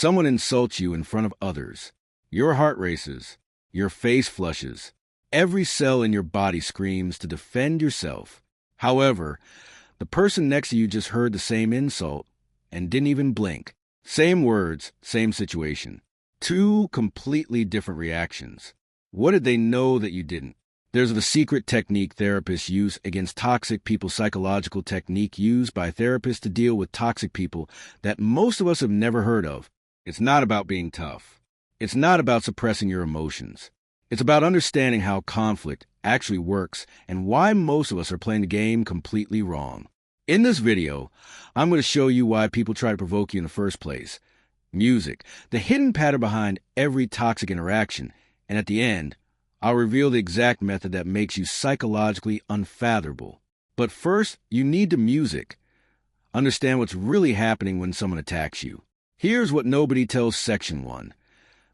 Someone insults you in front of others. Your heart races. Your face flushes. Every cell in your body screams to defend yourself. However, the person next to you just heard the same insult and didn't even blink. Same words, same situation. Two completely different reactions. What did they know that you didn't? There's a secret technique therapists use against toxic people, psychological technique used by therapists to deal with toxic people that most of us have never heard of. It's not about being tough. It's not about suppressing your emotions. It's about understanding how conflict actually works and why most of us are playing the game completely wrong. In this video, I'm going to show you why people try to provoke you in the first place. Music, the hidden pattern behind every toxic interaction, and at the end, I'll reveal the exact method that makes you psychologically unfathomable. But first, you need the music. Understand what's really happening when someone attacks you. Here's what nobody tells Section 1.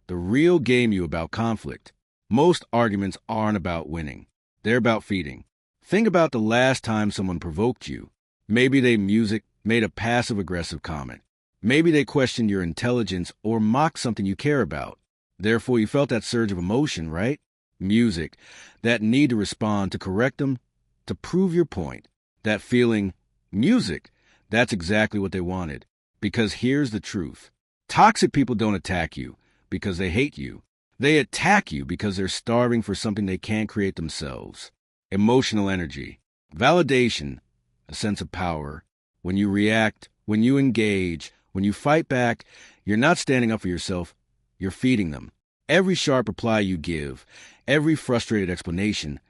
The real game you about conflict. Most arguments aren't about winning. They're about feeding. Think about the last time someone provoked you. Maybe they made a passive-aggressive comment. Maybe they questioned your intelligence or mocked something you care about. Therefore, you felt that surge of emotion, right? Music, that need to respond, to correct them, to prove your point. That feeling, music, that's exactly what they wanted. Because here's the truth. Toxic people don't attack you because they hate you. They attack you because they're starving for something they can't create themselves. Emotional energy, validation, a sense of power. When you react, when you engage, when you fight back, you're not standing up for yourself, you're feeding them. Every sharp reply you give, every frustrated explanation,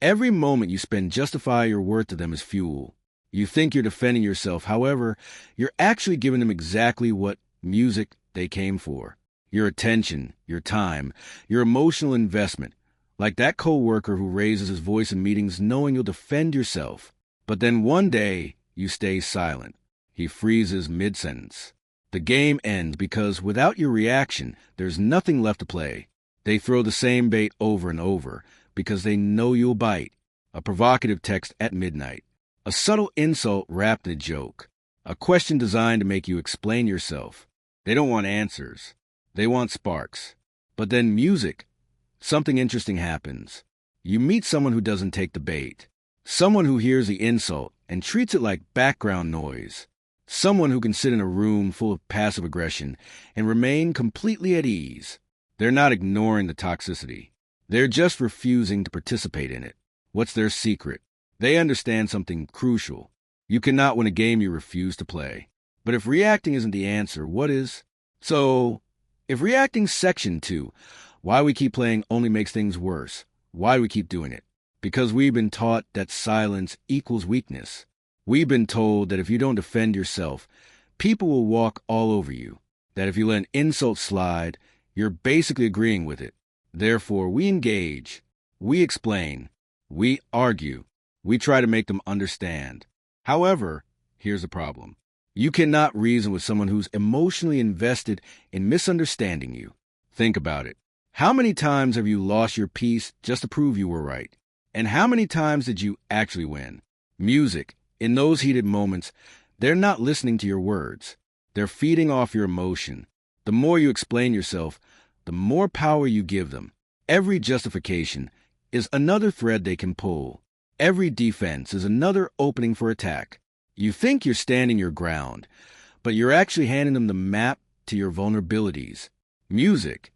every moment you spend justify your worth to them is fuel. You think you're defending yourself. However, you're actually giving them exactly what music they came for. Your attention, your time, your emotional investment. Like that coworker who raises his voice in meetings knowing you'll defend yourself. But then one day, you stay silent. He freezes mid-sentence. The game ends because without your reaction, there's nothing left to play. They throw the same bait over and over because they know you'll bite. A provocative text at midnight. A subtle insult wrapped in a joke. A question designed to make you explain yourself. They don't want answers. They want sparks. But then music. Something interesting happens. You meet someone who doesn't take the bait. Someone who hears the insult and treats it like background noise. Someone who can sit in a room full of passive aggression and remain completely at ease. They're not ignoring the toxicity. They're just refusing to participate in it. What's their secret? They understand something crucial. You cannot win a game you refuse to play. But if reacting isn't the answer, what is? So, if reacting Section 2, why we keep playing only makes things worse, why do we keep doing it? Because we've been taught that silence equals weakness. We've been told that if you don't defend yourself, people will walk all over you. That if you let an insult slide, you're basically agreeing with it. Therefore, we engage. We explain. We argue. We try to make them understand. However, here's the problem. You cannot reason with someone who's emotionally invested in misunderstanding you. Think about it. How many times have you lost your peace just to prove you were right? And how many times did you actually win? Music. In those heated moments, they're not listening to your words. They're feeding off your emotion. The more you explain yourself, the more power you give them. Every justification is another thread they can pull. Every defense is another opening for attack. You think you're standing your ground, but you're actually handing them the map to your vulnerabilities. Music.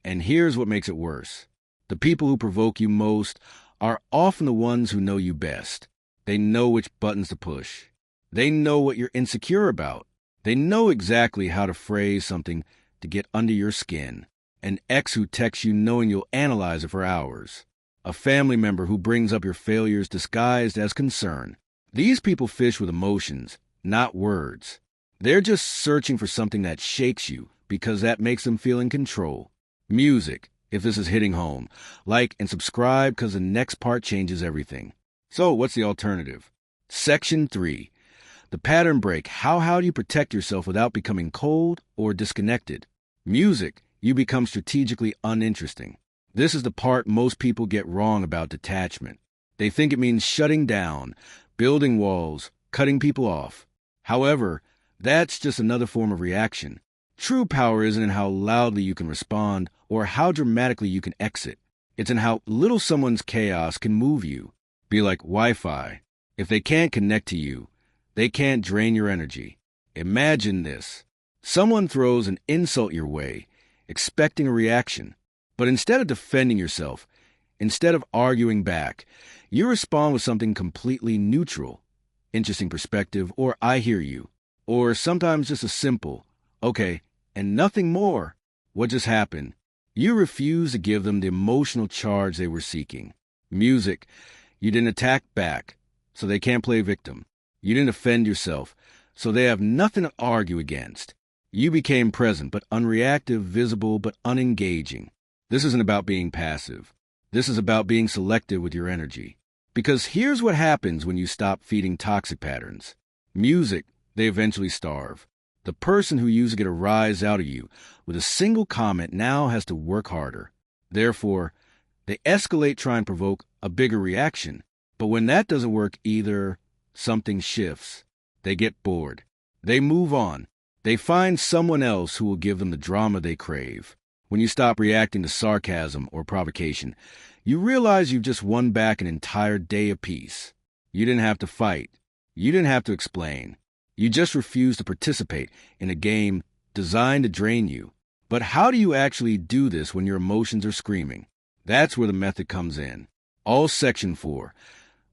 And here's what makes it worse. The people who provoke you most are often the ones who know you best. They know which buttons to push. They know what you're insecure about. They know exactly how to phrase something to get under your skin. An ex who texts you knowing you'll analyze it for hours. A family member who brings up your failures disguised as concern. These people fish with emotions, not words. They're just searching for something that shakes you because that makes them feel in control. Music, if this is hitting home. Like and subscribe because the next part changes everything. So, what's the alternative? Section 3. The pattern break. How do you protect yourself without becoming cold or disconnected? Music. You become strategically uninteresting. This is the part most people get wrong about detachment. They think it means shutting down, building walls, cutting people off. However, that's just another form of reaction. True power isn't in how loudly you can respond or how dramatically you can exit. It's in how little someone's chaos can move you. Be like Wi-Fi. If they can't connect to you, they can't drain your energy. Imagine this. Someone throws an insult your way, expecting a reaction. But instead of defending yourself, instead of arguing back, you respond with something completely neutral. Interesting perspective, or I hear you. Or sometimes just a simple, okay, and nothing more. What just happened? You refuse to give them the emotional charge they were seeking. Music, you didn't attack back, so they can't play victim. You didn't offend yourself, so they have nothing to argue against. You became present but unreactive, visible but unengaging. This isn't about being passive. This is about being selective with your energy. Because here's what happens when you stop feeding toxic patterns. Music, they eventually starve. The person who used to get a rise out of you with a single comment now has to work harder. Therefore, they escalate, try and provoke a bigger reaction. But when that doesn't work either, something shifts. They get bored. They move on. They find someone else who will give them the drama they crave. When you stop reacting to sarcasm or provocation, you realize you've just won back an entire day of peace. You didn't have to fight. You didn't have to explain. You just refused to participate in a game designed to drain you. But how do you actually do this when your emotions are screaming? That's where the method comes in. All Section 4.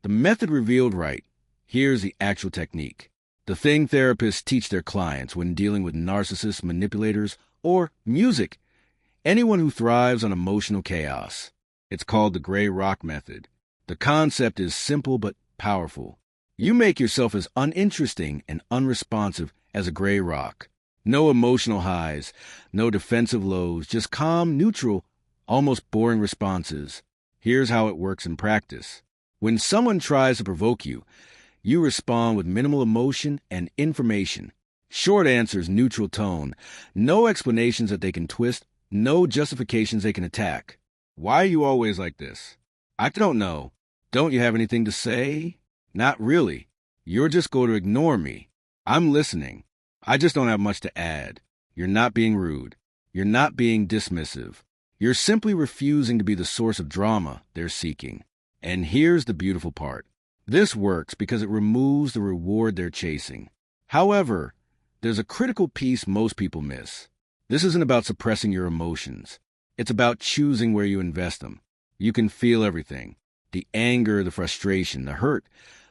The method revealed right. Here's the actual technique. The thing therapists teach their clients when dealing with narcissists, manipulators, or music. Anyone who thrives on emotional chaos. It's called the gray rock method. The concept is simple but powerful. You make yourself as uninteresting and unresponsive as a gray rock. No emotional highs, no defensive lows, just calm, neutral, almost boring responses. Here's how it works in practice. When someone tries to provoke you, you respond with minimal emotion and information. Short answers, neutral tone, no explanations that they can twist, no justifications they can attack. Why are you always like this? I don't know. Don't you have anything to say? Not really. You're just going to ignore me. I'm listening. I just don't have much to add. You're not being rude. You're not being dismissive. You're simply refusing to be the source of drama they're seeking. And here's the beautiful part. This works because it removes the reward they're chasing. However, there's a critical piece most people miss. This isn't about suppressing your emotions. It's about choosing where you invest them. You can feel everything. The anger, the frustration, the hurt.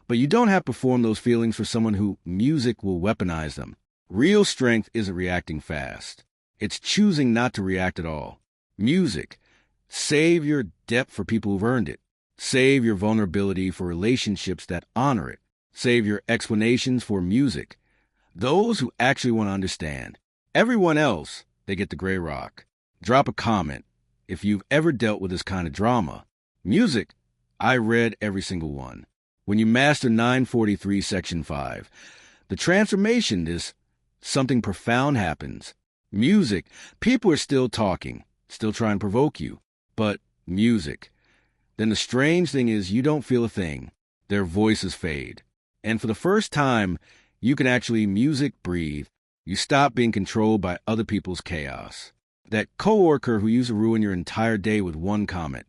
But you don't have to perform those feelings for someone who music will weaponize them. Real strength isn't reacting fast. It's choosing not to react at all. Music. Save your depth for people who've earned it. Save your vulnerability for relationships that honor it. Save your explanations for music. Those who actually want to understand. Everyone else, they get the gray rock. Drop a comment if you've ever dealt with this kind of drama. Music. I read every single one. When you master 943 Section 5, the transformation is something profound happens. Music. People are still talking, still trying to provoke you. But music. Then the strange thing is you don't feel a thing. Their voices fade. And for the first time, you can actually music breathe. You stop being controlled by other people's chaos. That coworker who used to ruin your entire day with one comment.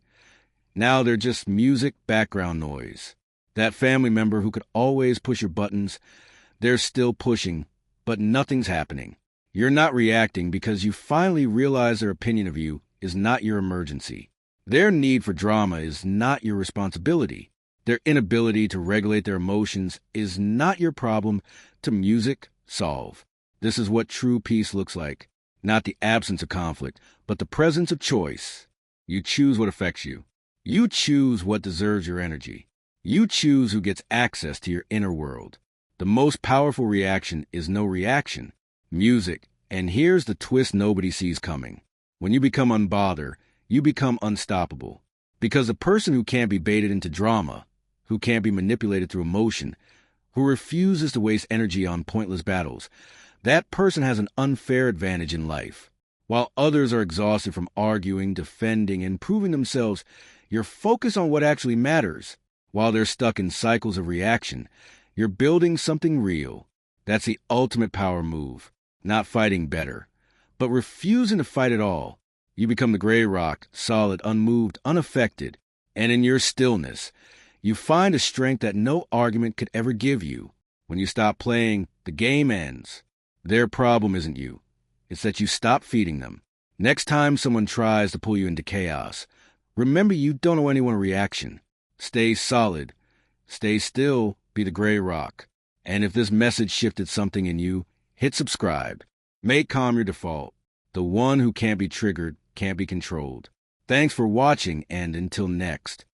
Now they're just music background noise. That family member who could always push your buttons, they're still pushing, but nothing's happening. You're not reacting because you finally realize their opinion of you is not your emergency. Their need for drama is not your responsibility. Their inability to regulate their emotions is not your problem to music solve. This is what true peace looks like. Not the absence of conflict, but the presence of choice. You choose what affects you. You choose what deserves your energy. You choose who gets access to your inner world. The most powerful reaction is no reaction. Music. And here's the twist nobody sees coming. When you become unbothered, you become unstoppable. Because the person who can't be baited into drama, who can't be manipulated through emotion, who refuses to waste energy on pointless battles, that person has an unfair advantage in life. While others are exhausted from arguing, defending, and proving themselves, you're focused on what actually matters. While they're stuck in cycles of reaction, you're building something real. That's the ultimate power move. Not fighting better, But refusing to fight at all, you become the gray rock, solid, unmoved, unaffected. And in your stillness, you find a strength that no argument could ever give you. When you stop playing, the game ends. Their problem isn't you. It's that you stop feeding them. Next time someone tries to pull you into chaos, remember you don't owe anyone a reaction. Stay solid. Stay still. Be the gray rock. And if this message shifted something in you, hit subscribe. Make calm your default. The one who can't be triggered can't be controlled. Thanks for watching, and until next.